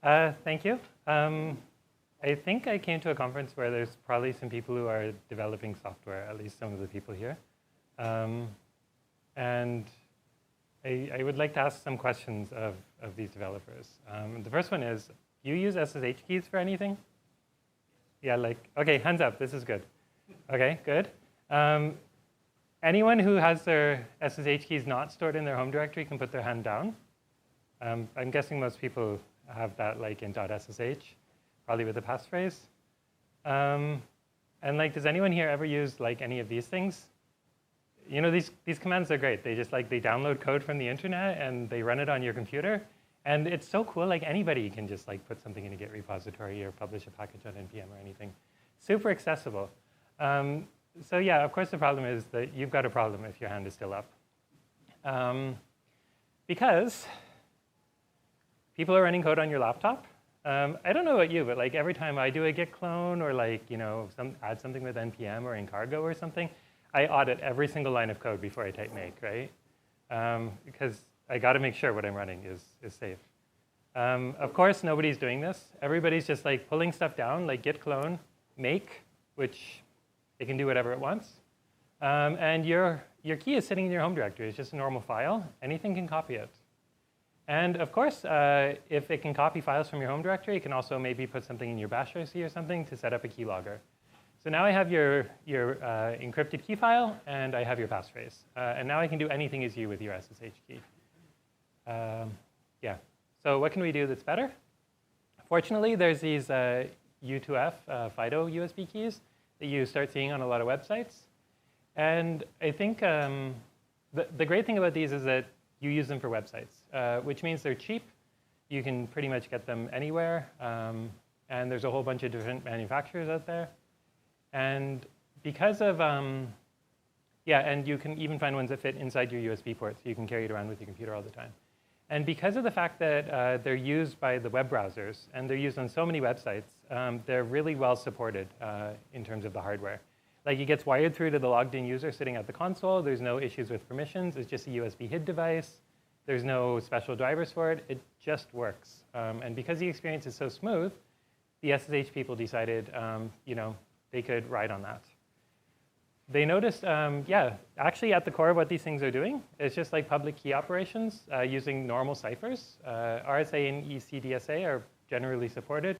Thank you. I think I came to a conference where there's probably some people who are developing software, at least some of the people here. And I would like to ask some questions of these developers. The first one is, do you use SSH keys for anything? Yeah, OK, hands up. This is good. OK, good. Anyone who has their SSH keys not stored in their home directory can put their hand down. I'm guessing most people have that in .ssh, probably with a passphrase. And does anyone here ever use any of these things? You know, these commands are great. They just they download code from the internet and they run it on your computer. And it's so cool. Anybody can just put something in a Git repository or publish a package on NPM or anything. Super accessible. So yeah, of course the problem is that you've got a problem if your hand is still up. Because people are running code on your laptop. I don't know about you, but every time I do a Git clone or add something with NPM or in cargo or something, I audit every single line of code before I type make, right? Because I got to make sure what I'm running is safe. Of course, nobody's doing this. Everybody's just pulling stuff down, git clone, make, which it can do whatever it wants. And your key is sitting in your home directory. It's just a normal file. Anything can copy it. And of course, if it can copy files from your home directory, it can also maybe put something in your bash RC or something to set up a keylogger. So now I have your encrypted key file, and I have your passphrase. And now I can do anything as you with your SSH key. Yeah. So what can we do that's better? Fortunately, there's these U2F FIDO USB keys that you start seeing on a lot of websites. And I think the great thing about these is that you use them for websites, which means they're cheap. You can pretty much get them anywhere. And there's a whole bunch of different manufacturers out there. And because of, yeah, and you can even find ones that fit inside your USB port, so you can carry it around with your computer all the time. And because of the fact that they're used by the web browsers, and they're used on so many websites, they're really well supported in terms of the hardware. It gets wired through to the logged in user sitting at the console. There's no issues with permissions. It's just a USB HID device. There's no special drivers for it. It just works. And because the experience is so smooth, the SSH people decided, they could ride on that. They noticed, yeah, actually at the core of what these things are doing is just public key operations using normal ciphers. RSA and ECDSA are generally supported.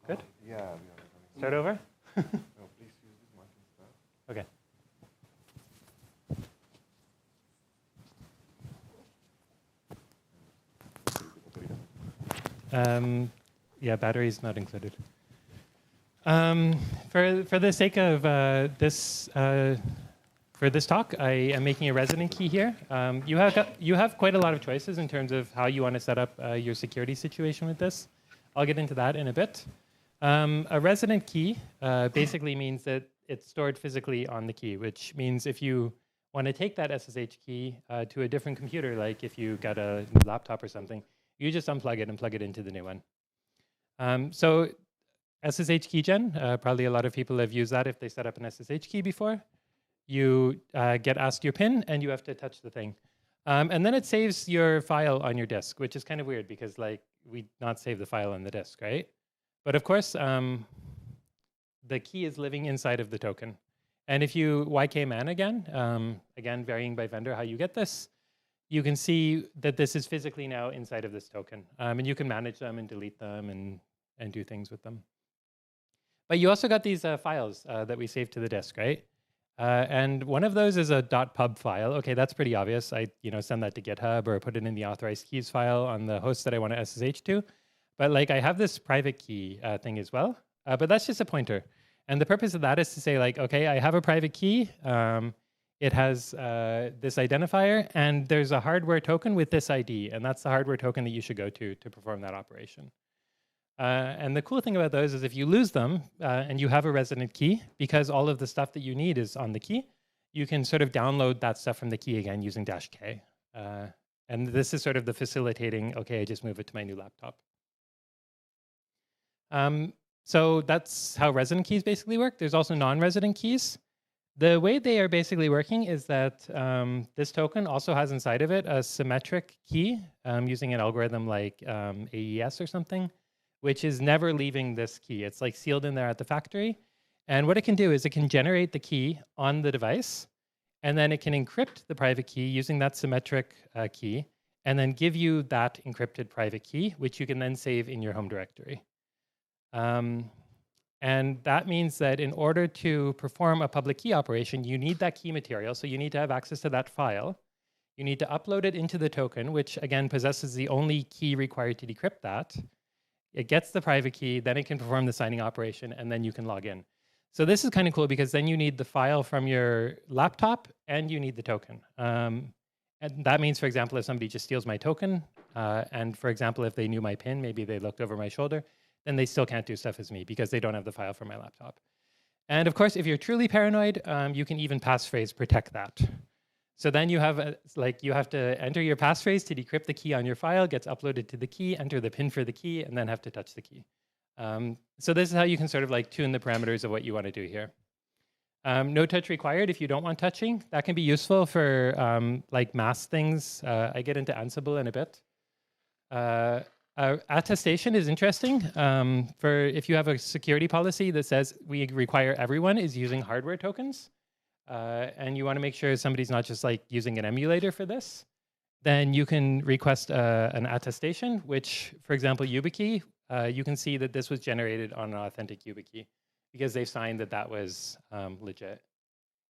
Good? Yeah. Start over? No, please use this mic and stuff. OK. Yeah, batteries not included. For the sake of for this talk, I am making a resident key here. You have quite a lot of choices in terms of how you want to set up your security situation with this. I'll get into that in a bit. A resident key basically means that it's stored physically on the key, which means if you want to take that SSH key to a different computer, like if you got a laptop or something, you just unplug it and plug it into the new one. So SSH keygen, probably a lot of people have used that if they set up an SSH key before. You get asked your PIN, and you have to touch the thing. And then it saves your file on your disk, which is kind of weird because like we not save the file on the disk, right? But of course, the key is living inside of the token. And if you YK-man again, again, varying by vendor how you get this, you can see that this is physically now inside of this token. And you can manage them and delete them and do things with them. But you also got these files that we saved to the disk, right? And one of those is a .pub file. Okay, that's pretty obvious. I send that to GitHub or put it in the authorized keys file on the host that I want to SSH to. But like I have this private key thing as well. But that's just a pointer. And the purpose of that is to say like, okay, I have a private key. It has this identifier, and there's a hardware token with this ID. And that's the hardware token that you should go to perform that operation. And the cool thing about those is if you lose them and you have a resident key, because all of the stuff that you need is on the key, you can sort of download that stuff from the key again using -k. And this is sort of the facilitating, okay, I just move it to my new laptop. So that's how resident keys basically work. There's also non-resident keys. The way they are basically working is that this token also has inside of it a symmetric key using an algorithm like AES or something, which is never leaving this key. It's like sealed in there at the factory. And what it can do is it can generate the key on the device, and then it can encrypt the private key using that symmetric key, and then give you that encrypted private key, which you can then save in your home directory. And that means that in order to perform a public key operation, you need that key material. So you need to have access to that file. You need to upload it into the token, which again possesses the only key required to decrypt that. It gets the private key, then it can perform the signing operation, and then you can log in. So this is kind of cool because then you need the file from your laptop and you need the token. And that means, for example, if somebody just steals my token, and for example, if they knew my PIN, maybe they looked over my shoulder, then they still can't do stuff as me because they don't have the file from my laptop. And of course, if you're truly paranoid, you can even passphrase protect that. So then you have you have to enter your passphrase to decrypt the key on your file, gets uploaded to the key, enter the PIN for the key, and then have to touch the key. So this is how you can sort of like tune the parameters of what you want to do here. No touch required if you don't want touching. That can be useful for like mask things. I get into Ansible in a bit. Attestation is interesting for if you have a security policy that says we require everyone is using hardware tokens. And you want to make sure somebody's not just like using an emulator for this, then you can request an attestation, which, for example, YubiKey, you can see that this was generated on an authentic YubiKey because they've signed that that was legit.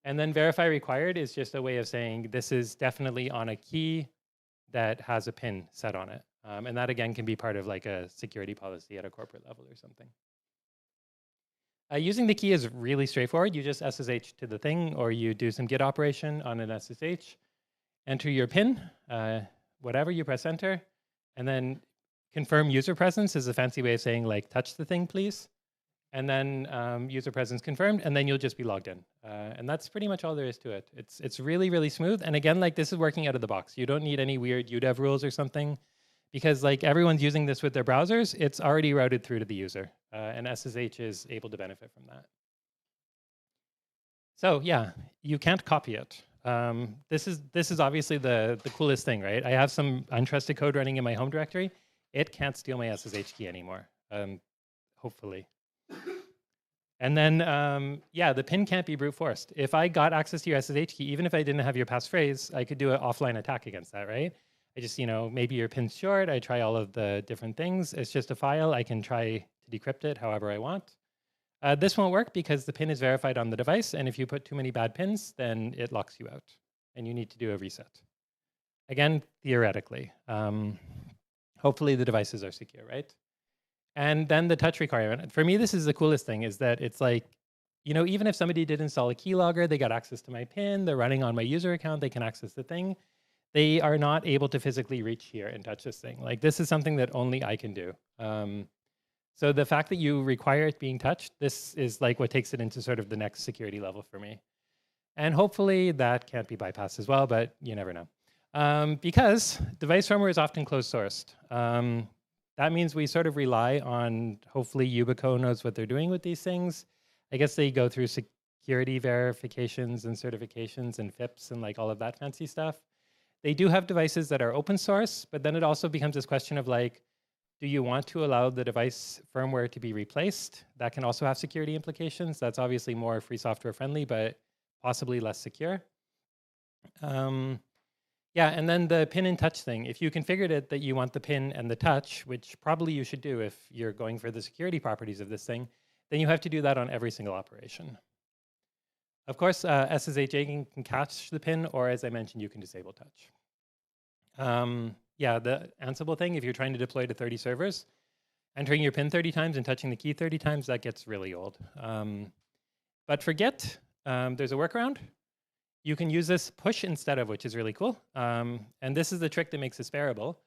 And then verify required is just a way of saying this is definitely on a key that has a PIN set on it. And that, again, can be part of like a security policy at a corporate level or something. Using the key is really straightforward. You just SSH to the thing, or you do some Git operation on an SSH, enter your PIN, whatever, you press enter, and then confirm user presence is a fancy way of saying like touch the thing, please. And then user presence confirmed, and then you'll just be logged in. And that's pretty much all there is to it. It's really, really smooth. And again, like this is working out of the box. You don't need any weird UDEV rules or something. Because like everyone's using this with their browsers, it's already routed through to the user. And SSH is able to benefit from that. So yeah, you can't copy it. This is obviously the coolest thing, right? I have some untrusted code running in my home directory. It can't steal my SSH key anymore, hopefully. And then, yeah, the PIN can't be brute forced. If I got access to your SSH key, even if I didn't have your passphrase, I could do an offline attack against that, right? I just, maybe your PIN's short. I try all of the different things. It's just a file. I can try to decrypt it however I want. This won't work because the PIN is verified on the device. And if you put too many bad PINs, then it locks you out. And you need to do a reset. Again, theoretically. Hopefully the devices are secure, right? And then the touch requirement. For me, this is the coolest thing, is that it's like, even if somebody did install a keylogger, they got access to my PIN, they're running on my user account, they can access the thing. They are not able to physically reach here and touch this thing. Like this is something that only I can do. So the fact that you require it being touched, this is like what takes it into sort of the next security level for me. And hopefully that can't be bypassed as well, but you never know. Because device firmware is often closed sourced. That means we sort of rely on, hopefully Yubico knows what they're doing with these things. I guess they go through security verifications and certifications and FIPS and like all of that fancy stuff. They do have devices that are open source, but then it also becomes this question of like, do you want to allow the device firmware to be replaced? That can also have security implications. That's obviously more free software friendly, but possibly less secure. Yeah, and then the pin and touch thing. If you configured it that you want the pin and the touch, which probably you should do if you're going for the security properties of this thing, then you have to do that on every single operation. Of course, SSH can catch the pin, or as I mentioned, you can disable touch. Yeah, the Ansible thing, if you're trying to deploy to 30 servers, entering your pin 30 times and touching the key 30 times, that gets really old. But for Git, there's a workaround. You can use this push instead of, which is really cool. And this is the trick that makes this variable.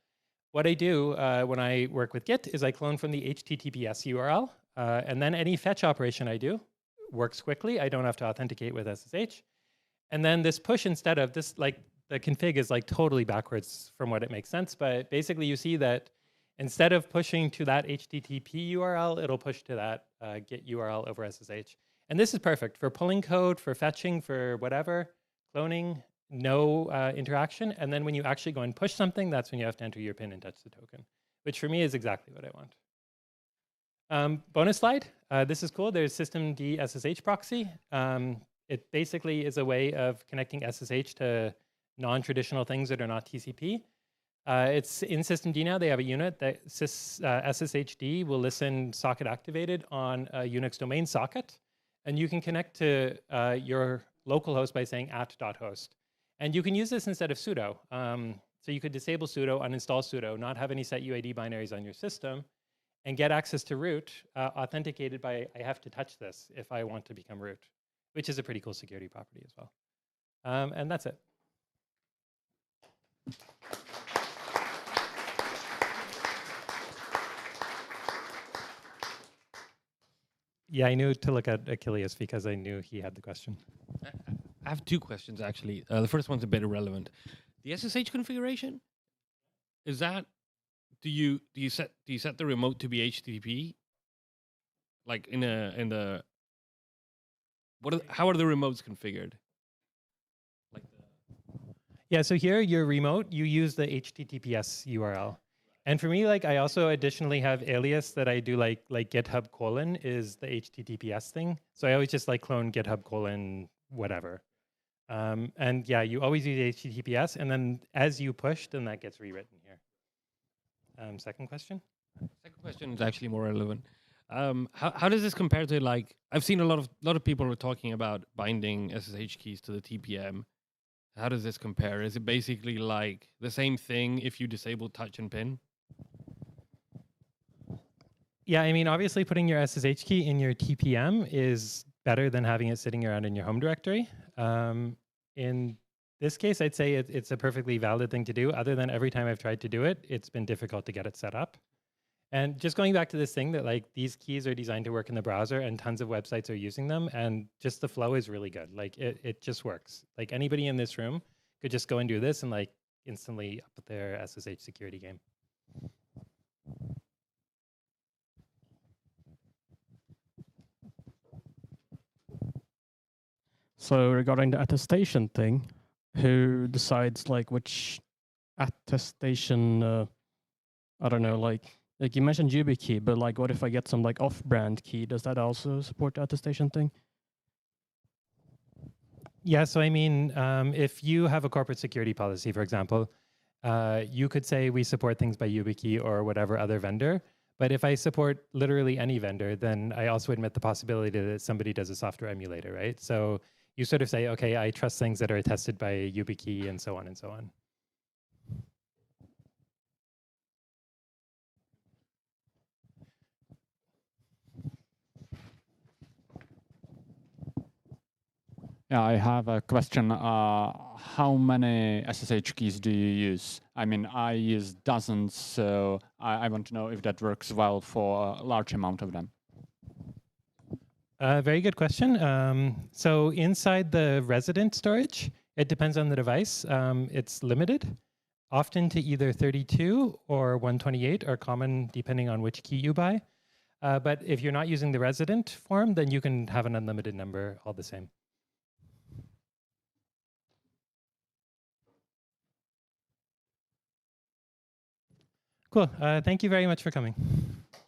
What I do when I work with Git is I clone from the HTTPS URL, and then any fetch operation I do works quickly. I don't have to authenticate with SSH. And then this push instead of this, like the config is like totally backwards from what it makes sense. But basically you see that instead of pushing to that HTTP URL, it'll push to that Git URL over SSH. And this is perfect for pulling code, for fetching, for whatever, cloning, no interaction. And then when you actually go and push something, that's when you have to enter your pin and touch the token, which for me is exactly what I want. Bonus slide, this is cool. There's systemd SSH proxy. It basically is a way of connecting SSH to non-traditional things that are not TCP. It's in systemd now. They have a unit that SSHD will listen socket activated on a Unix domain socket. And you can connect to your local host by saying @.host. And you can use this instead of sudo. So you could disable sudo, uninstall sudo, not have any set UID binaries on your system, and get access to root authenticated by I have to touch this if I want to become root, which is a pretty cool security property as well. And that's it. Yeah, I knew to look at Achilles because I knew he had the question. I have two questions, actually. The first one's a bit irrelevant. The SSH configuration, is that, do you set the remote to be HTTP? Like how are the remotes configured? Like yeah, so here your remote, you use the HTTPS URL. And for me, like I also additionally have alias that I do like GitHub : is the HTTPS thing. So I always just like clone GitHub : whatever. And yeah, you always use HTTPS, and then as you push, then that gets rewritten here. Second question? Second question is actually more relevant. How does this compare to, like, I've seen a lot of people are talking about binding SSH keys to the TPM. How does this compare? Is it basically like the same thing if you disable touch and pin? Yeah, I mean, obviously putting your SSH key in your TPM is better than having it sitting around in your home directory. In this case, I'd say it's a perfectly valid thing to do, other than every time I've tried to do it, it's been difficult to get it set up. And just going back to this thing that like these keys are designed to work in the browser and tons of websites are using them, and just the flow is really good. Like it just works. Like anybody in this room could just go and do this and like instantly up their SSH security game. So regarding the attestation thing, who decides like which attestation, I don't know, like you mentioned YubiKey, but like what if I get some like off-brand key? Does that also support the attestation thing? Yeah, so I mean, if you have a corporate security policy, for example, you could say we support things by YubiKey or whatever other vendor. But if I support literally any vendor, then I also admit the possibility that somebody does a software emulator, right? So you sort of say, okay, I trust things that are attested by YubiKey and so on and so on. Yeah, I have a question. How many SSH keys do you use? I mean, I use dozens, so I want to know if that works well for a large amount of them. Very good question. So inside the resident storage, it depends on the device. It's limited, often to either 32 or 128 are common depending on which key you buy. But if you're not using the resident form, then you can have an unlimited number all the same. Cool. Thank you very much for coming.